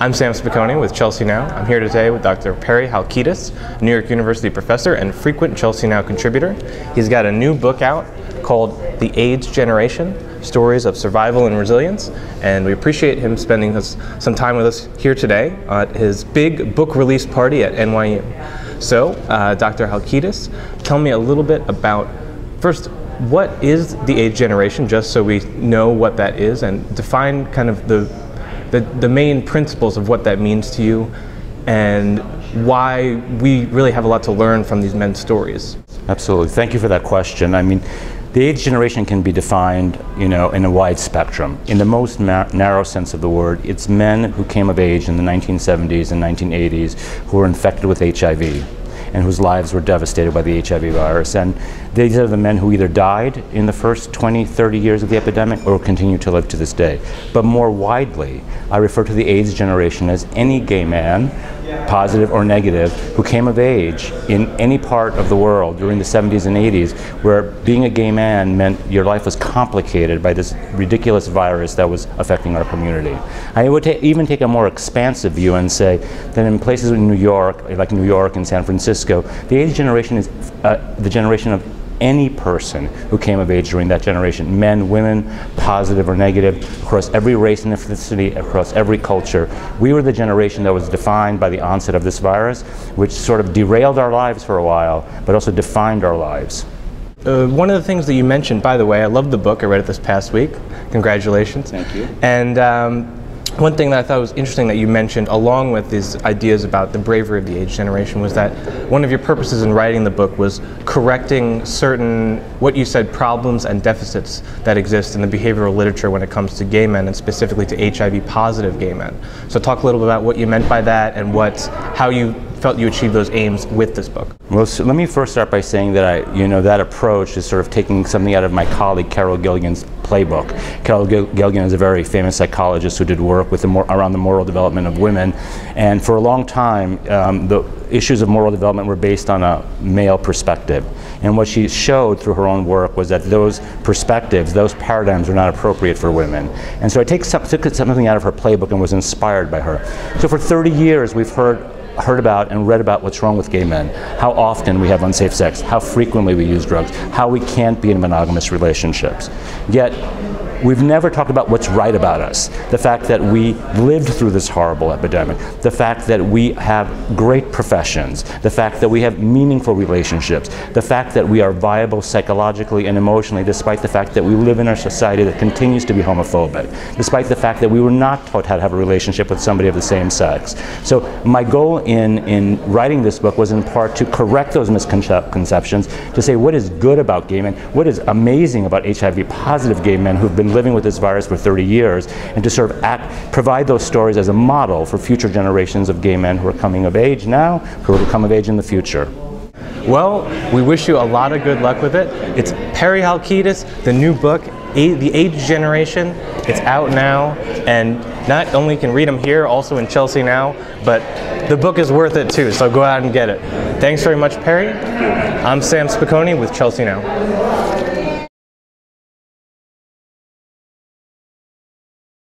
I'm Sam Spicone with Chelsea Now. I'm here today with Dr. Perry Halkitis, New York University professor and frequent Chelsea Now contributor. He's got a new book out called The AIDS Generation, Stories of Survival and Resilience, and we appreciate him spending some time with us here today at his big book release party at NYU. So, Dr. Halkitis, tell me a little bit about, first, what is the AIDS generation, just so we know what that is, and define kind of the main principles of what that means to you, and why we really have a lot to learn from these men's stories. Absolutely. Thank you for that question. I mean, the AIDS generation can be defined, in a wide spectrum. In the most narrow sense of the word, it's men who came of age in the 1970s and 1980s who were infected with HIV and whose lives were devastated by the HIV virus. And these are the men who either died in the first 20, 30 years of the epidemic or continue to live to this day. But more widely, I refer to the AIDS generation as any gay man, positive or negative, who came of age in any part of the world during the 70s and 80s, where being a gay man meant your life was complicated by this ridiculous virus that was affecting our community. I would even take a more expansive view and say that in places in New York, like New York and San Francisco, the AIDS generation is the generation of any person who came of age during that generation, men, women, positive or negative, across every race and ethnicity, across every culture. We were the generation that was defined by the onset of this virus, which sort of derailed our lives for a while, but also defined our lives. One of the things that you mentioned, by the way, I loved the book, I read it this past week. Congratulations. Thank you. And one thing that I thought was interesting that you mentioned, along with these ideas about the bravery of the AIDS generation, was that one of your purposes in writing the book was correcting certain, what you said, problems and deficits that exist in the behavioral literature when it comes to gay men, and specifically to HIV-positive gay men. So talk a little bit about what you meant by that and how you felt you achieved those aims with this book. Well, so let me first start by saying that that approach is sort of taking something out of my colleague Carol Gilligan's playbook. Carol Gilligan is a very famous psychologist who did work with around the moral development of women, and for a long time the issues of moral development were based on a male perspective. And what she showed through her own work was that those perspectives, those paradigms, were not appropriate for women. And so I took something out of her playbook and was inspired by her. So for 30 years we've heard about and read about what's wrong with gay men, how often we have unsafe sex, how frequently we use drugs, how we can't be in monogamous relationships. Yet, we've never talked about what's right about us. The fact that we lived through this horrible epidemic, the fact that we have great professions, the fact that we have meaningful relationships, the fact that we are viable psychologically and emotionally, despite the fact that we live in a society that continues to be homophobic, despite the fact that we were not taught how to have a relationship with somebody of the same sex. So my goal in writing this book was in part to correct those misconceptions, to say what is good about gay men, what is amazing about HIV-positive gay men who've been living with this virus for 30 years, and to sort of provide those stories as a model for future generations of gay men who are coming of age now, who will come of age in the future. Well, we wish you a lot of good luck with it. It's Perry Halkitis, the new book, The AIDS Generation. It's out now, and not only can read them here, also in Chelsea Now, but the book is worth it too, so go out and get it. Thanks very much, Perry. I'm Sam Spicone with Chelsea Now.